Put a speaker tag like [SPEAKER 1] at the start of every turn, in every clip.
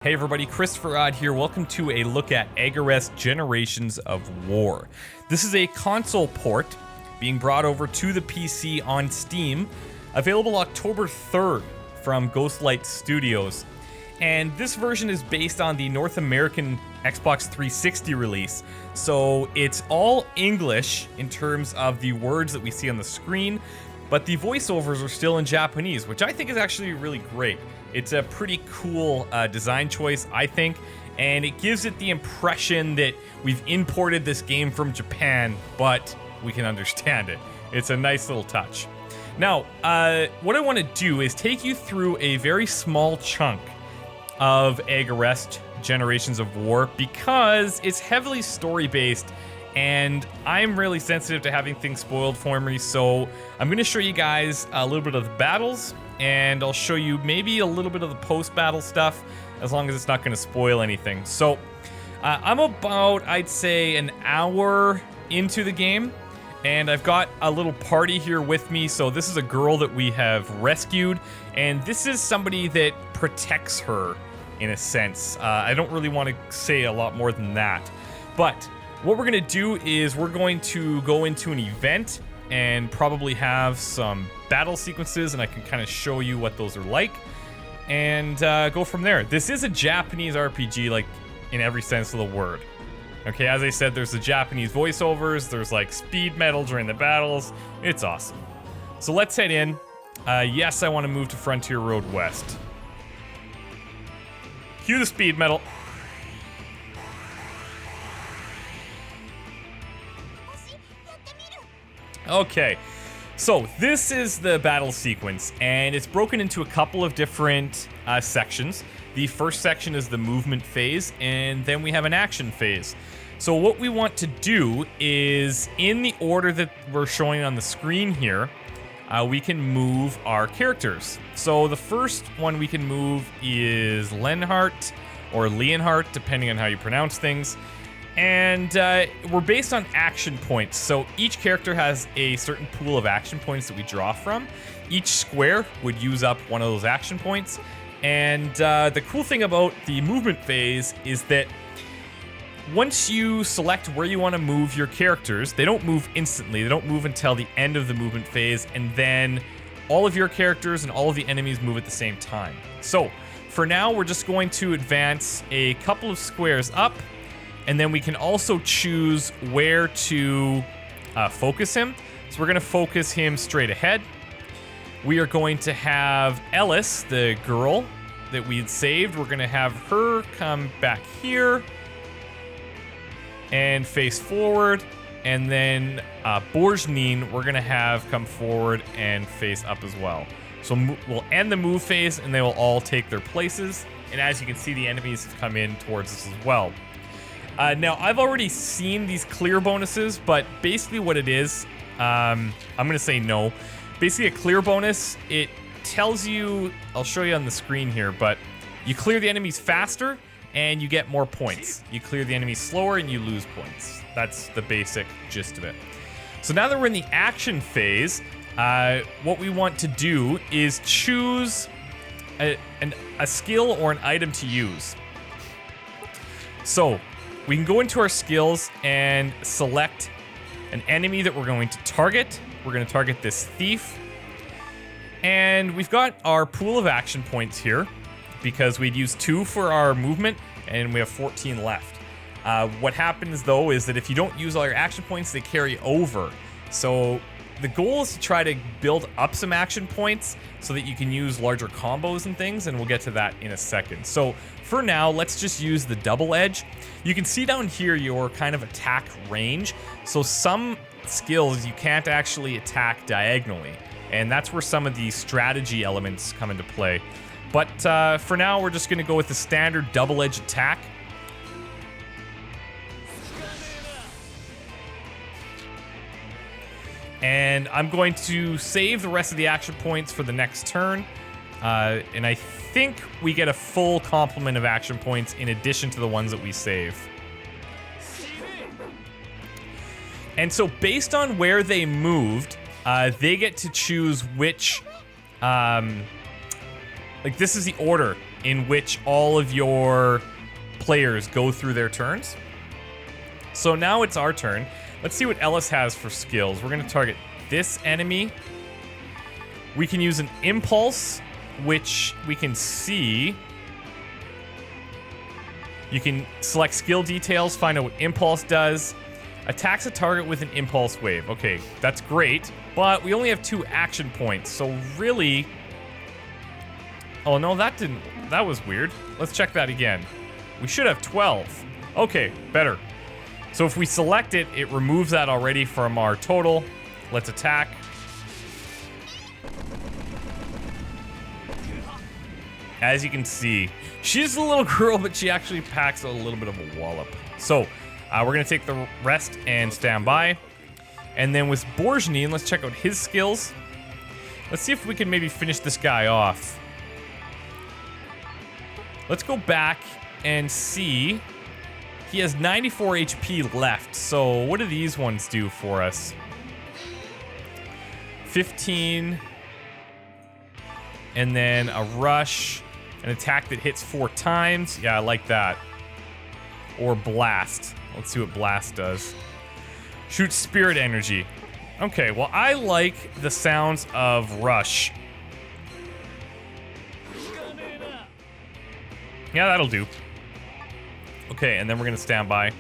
[SPEAKER 1] Hey everybody, ChristopherOdd here. Welcome to a look at Agarest Generations of War. This is a console port being brought over to the PC on Steam, available October 3rd from Ghostlight Studios. And this version is based on the North American Xbox 360 release, so it's all English in terms of the words that we see on the screen, but the voiceovers are still in Japanese, which I think is actually really great. It's a pretty cool design choice, I think, and it gives it the impression that we've imported this game from Japan, but we can understand it. It's a nice little touch. Now, what I want to do is take you through a very small chunk of Agarest Generations of War because it's heavily story-based, and I'm really sensitive to having things spoiled for me, so I'm going to show you guys a little bit of the battles, and I'll show you maybe a little bit of the post-battle stuff, as long as it's not going to spoil anything. So, I'm about, I'd say, an hour into the game, and I've got a little party here with me. So this is a girl that we have rescued, and this is somebody that protects her, in a sense. I don't really want to say a lot more than that, but what we're going to do is we're going to go into an event and probably have some battle sequences, and I can kind of show you what those are like, and go from there. This is a Japanese RPG, like, in every sense of the word. Okay, as I said, there's the Japanese voiceovers, there's, like, speed metal during the battles. It's awesome. So let's head in. Yes, I want to move to Frontier Road West. Cue the speed metal. Okay, so this is the battle sequence, and it's broken into a couple of different sections. The first section is the movement phase, and then we have an action phase. So what we want to do is, in the order that we're showing on the screen here, we can move our characters. So the first one we can move is Lenhart, or Leonhardt, depending on how you pronounce things. And we're based on action points, so each character has a certain pool of action points that we draw from. Each square would use up one of those action points, and the cool thing about the movement phase is that once you select where you want to move your characters, they don't move instantly. They don't move until the end of the movement phase, and then all of your characters and all of the enemies move at the same time. So for now, we're just going to advance a couple of squares up, and then we can also choose where to focus him. So we're going to focus him straight ahead. We are going to have Ellis, the girl that we had saved. We're going to have her come back here and face forward. And then Borjnin, we're going to have come forward and face up as well. So we'll end the move phase, and they will all take their places. And as you can see, the enemies have come in towards us as well. Now, I've already seen these clear bonuses, but basically what it is, I'm going to say no. Basically, a clear bonus, it tells you, I'll show you on the screen here, but you clear the enemies faster and you get more points. You clear the enemies slower and you lose points. That's the basic gist of it. So now that we're in the action phase, what we want to do is choose a skill or an item to use. So we can go into our skills and select an enemy that we're going to target. We're going to target this thief. And we've got our pool of action points here because we'd used 2 for our movement and we have 14 left. What happens though is that if you don't use all your action points, they carry over. So the goal is to try to build up some action points so that you can use larger combos and things, and we'll get to that in a second. So for now, let's just use the double edge. You can see down here your kind of attack range. So some skills you can't actually attack diagonally, and that's where some of the strategy elements come into play. But for now, we're just going to go with the standard double edge attack. And I'm going to save the rest of the action points for the next turn. And I think we get a full complement of action points in addition to the ones that we save. And so based on where they moved, they get to choose which, like this is the order in which all of your players go through their turns. So now it's our turn. Let's see what Ellis has for skills. We're going to target this enemy. We can use an impulse, which we can see. You can select skill details, find out what impulse does. Attacks a target with an impulse wave. Okay, that's great, but we only have 2 action points, so really... Oh no, that was weird. Let's check that again. We should have 12. Okay, better. So if we select it, it removes that already from our total. Let's attack. As you can see, she's a little girl, but she actually packs a little bit of a wallop. So we're going to take the rest and stand by. And then with Borjnin, let's check out his skills. Let's see if we can maybe finish this guy off. Let's go back and see. He has 94 HP left. So what do these ones do for us? 15. And then a rush. An attack that hits 4 times. Yeah, I like that. Or blast. Let's see what blast does. Shoots spirit energy. Okay, well, I like the sounds of rush. Yeah, that'll do. Okay, and then we're gonna stand by.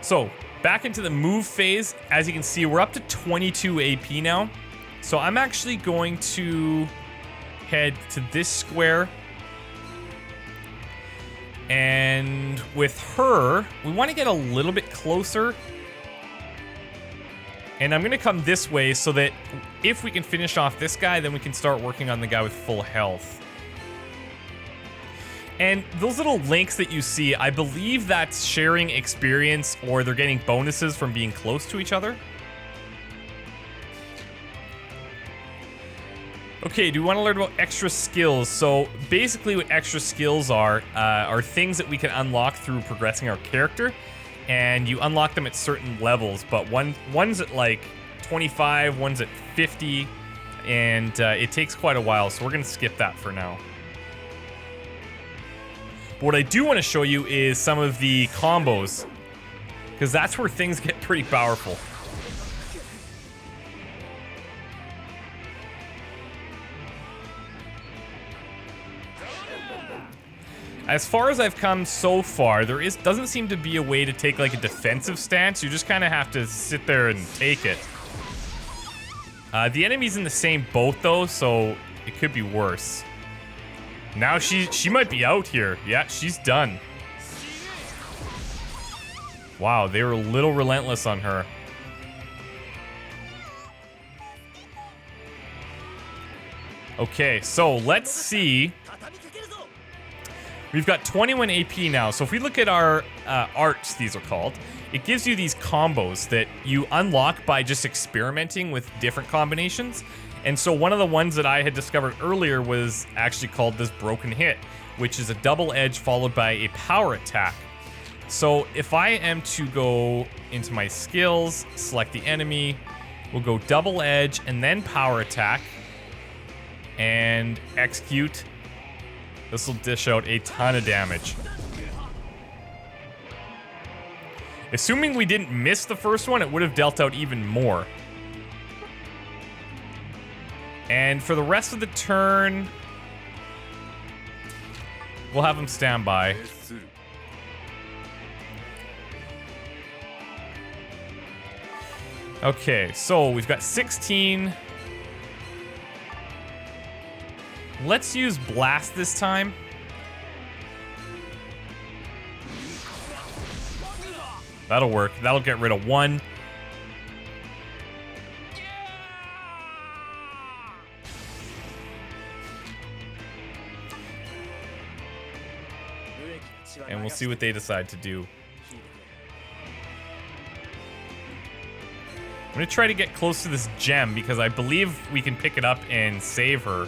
[SPEAKER 1] So, back into the move phase. As you can see, we're up to 22 AP now. So I'm actually going to head to this square. And with her, we want to get a little bit closer. And I'm going to come this way so that if we can finish off this guy, then we can start working on the guy with full health. And those little links that you see, I believe that's sharing experience, or they're getting bonuses from being close to each other. Okay, do we want to learn about extra skills? So basically what extra skills are things that we can unlock through progressing our character. And you unlock them at certain levels, but one's at like 25, one's at 50, and it takes quite a while, so we're going to skip that for now. But what I do want to show you is some of the combos, because that's where things get pretty powerful. As far as I've come so far, there doesn't seem to be a way to take like a defensive stance. You just kind of have to sit there and take it. The enemy's in the same boat though, so it could be worse. Now she might be out here. Yeah, she's done. Wow, they were a little relentless on her. Okay, so let's see. We've got 21 AP now, so if we look at our arts, these are called, it gives you these combos that you unlock by just experimenting with different combinations. And so one of the ones that I had discovered earlier was actually called this Broken Hit, which is a double edge followed by a power attack. So if I am to go into my skills, select the enemy, we'll go double edge and then power attack and execute. This will dish out a ton of damage. Assuming we didn't miss the first one, it would have dealt out even more. And for the rest of the turn, we'll have him stand by. Okay, so we've got 16. Let's use blast this time. That'll work. That'll get rid of one. And we'll see what they decide to do. I'm gonna try to get close to this gem because I believe we can pick it up and save her.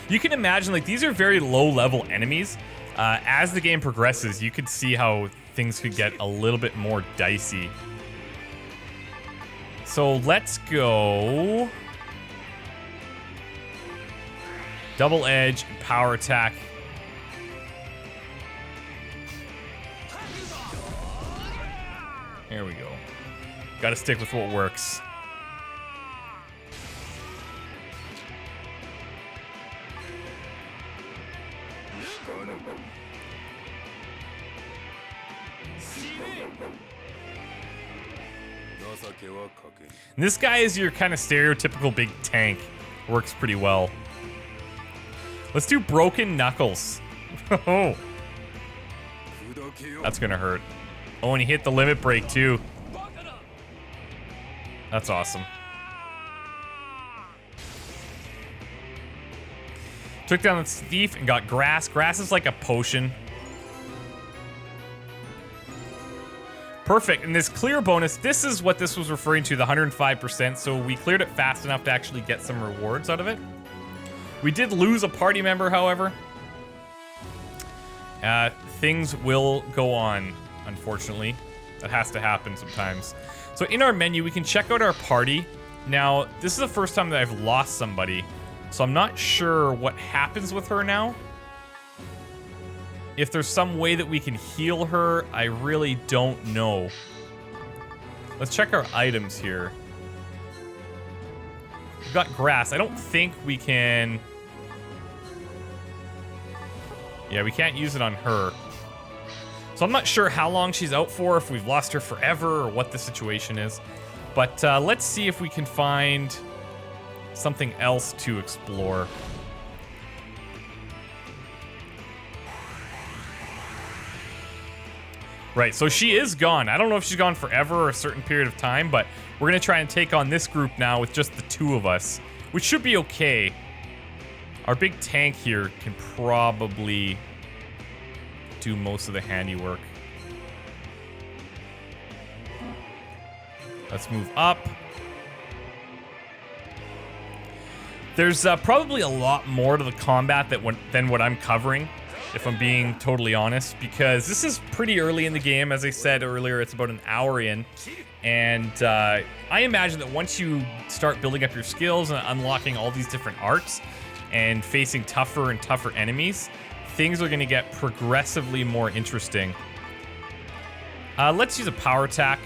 [SPEAKER 1] You can imagine, like, these are very low-level enemies. As the game progresses, you could see how things could get a little bit more dicey. So let's go double edge, power attack. There we go. Gotta stick with what works. And this guy is your kind of stereotypical big tank. Works pretty well. Let's do Broken Knuckles. Oh, that's gonna hurt. Oh, and he hit the limit break too. That's awesome. Took down the thief and got grass. Grass is like a potion. Perfect. And this clear bonus, this is what this was referring to, the 105%. So we cleared it fast enough to actually get some rewards out of it. We did lose a party member, however. Things will go on, unfortunately. That has to happen sometimes. So in our menu, we can check out our party. Now, this is the first time that I've lost somebody. So I'm not sure what happens with her now. If there's some way that we can heal her, I really don't know. Let's check our items here. We've got grass. I don't think we can... Yeah, we can't use it on her. So I'm not sure how long she's out for, if we've lost her forever, or what the situation is. But let's see if we can find something else to explore. Right, so she is gone. I don't know if she's gone forever or a certain period of time, but we're gonna try and take on this group now with just the two of us, which should be okay. Our big tank here can probably do most of the handiwork. Let's move up. There's probably a lot more to the combat than what I'm covering, if I'm being totally honest, because this is pretty early in the game. As I said earlier, it's about an hour in, and I imagine that once you start building up your skills and unlocking all these different arts and facing tougher and tougher enemies, things are going to get progressively more interesting. Let's use a power attack.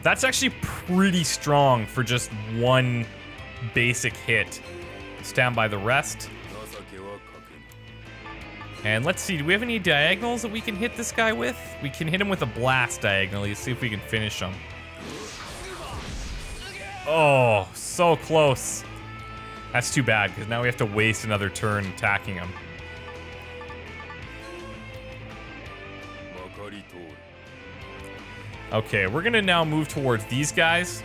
[SPEAKER 1] That's actually pretty strong for just one basic hit. Stand by the rest. And let's see, do we have any diagonals that we can hit this guy with? We can hit him with a blast diagonally. Let's see if we can finish him. Oh, so close. That's too bad, because now we have to waste another turn attacking him. Okay, we're gonna now move towards these guys.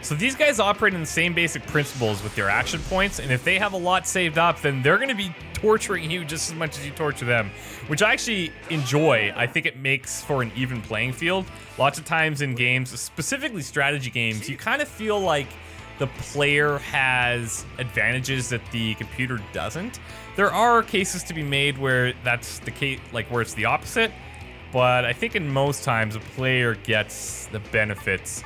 [SPEAKER 1] So these guys operate in the same basic principles with their action points, and if they have a lot saved up, then they're going to be torturing you just as much as you torture them, which I actually enjoy. I think it makes for an even playing field. Lots of times in games, specifically strategy games, you kind of feel like the player has advantages that the computer doesn't. There are cases to be made where that's the case, like where it's the opposite, but I think in most times the player gets the benefits.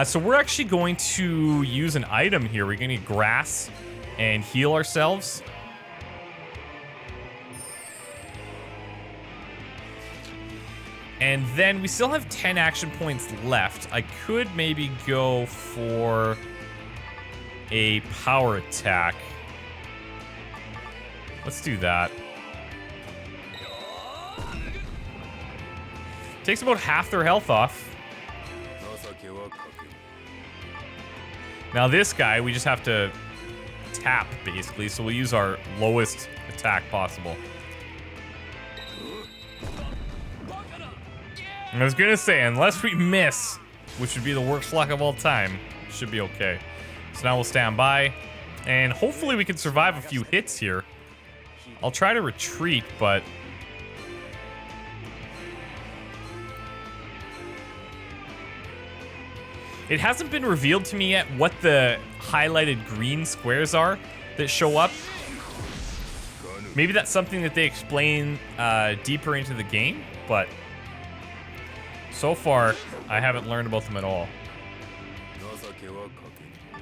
[SPEAKER 1] So we're actually going to use an item here. We're going to need grass and heal ourselves. And then we still have 10 action points left. I could maybe go for a power attack. Let's do that. Takes about half their health off. Now this guy, we just have to tap, basically, so we'll use our lowest attack possible. I was gonna say, unless we miss, which would be the worst luck of all time, should be okay. So now we'll stand by, and hopefully we can survive a few hits here. I'll try to retreat, but... it hasn't been revealed to me yet what the highlighted green squares are that show up. Maybe that's something that they explain deeper into the game, but so far, I haven't learned about them at all.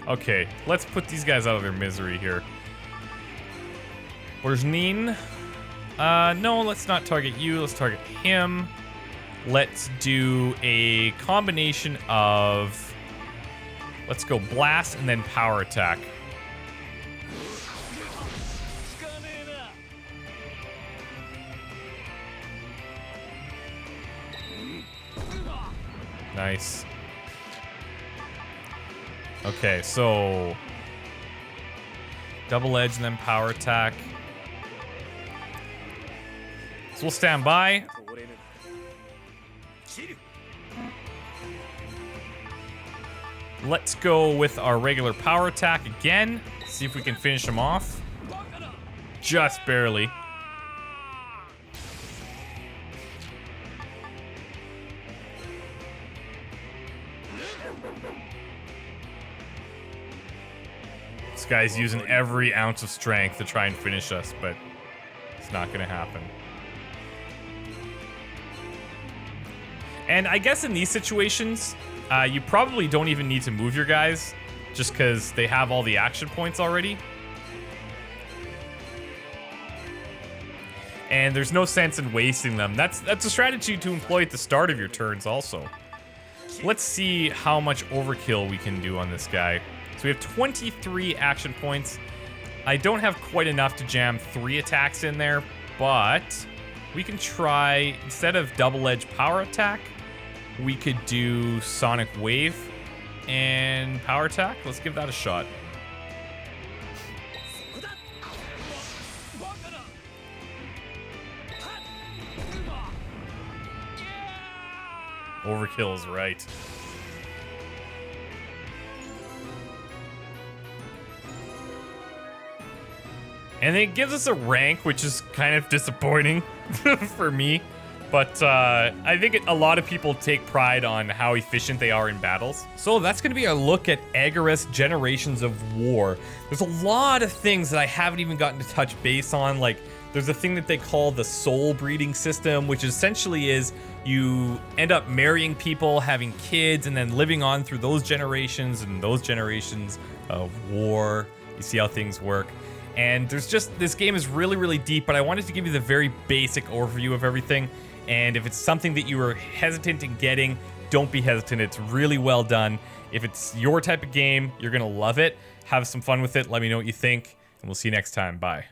[SPEAKER 1] Okay, let's put these guys out of their misery here. Where's Neen? No, let's not target you. Let's target him. Let's do a combination of... let's go blast and then power attack. Nice. Okay, so double edge and then power attack. So we'll stand by. Let's go with our regular power attack again. See if we can finish him off. Just barely. This guy's using every ounce of strength to try and finish us, but it's not gonna happen. And I guess in these situations, you probably don't even need to move your guys, just because they have all the action points already. And there's no sense in wasting them. That's a strategy to employ at the start of your turns also. Let's see how much overkill we can do on this guy. So we have 23 action points. I don't have quite enough to jam 3 attacks in there, but we can try, instead of double edge power attack, we could do sonic wave and power attack. Let's give that a shot. Overkill is right. And it gives us a rank, which is kind of disappointing for me. But I think a lot of people take pride on how efficient they are in battles. So that's going to be our look at Agarest Generations of War. There's a lot of things that I haven't even gotten to touch base on. Like, there's a thing that they call the soul breeding system, which essentially is you end up marrying people, having kids, and then living on through those generations and those generations of war. You see how things work. And there's just, this game is really, really deep, but I wanted to give you the very basic overview of everything. And if it's something that you were hesitant in getting, don't be hesitant. It's really well done. If it's your type of game, you're gonna love it. Have some fun with it. Let me know what you think, and we'll see you next time. Bye.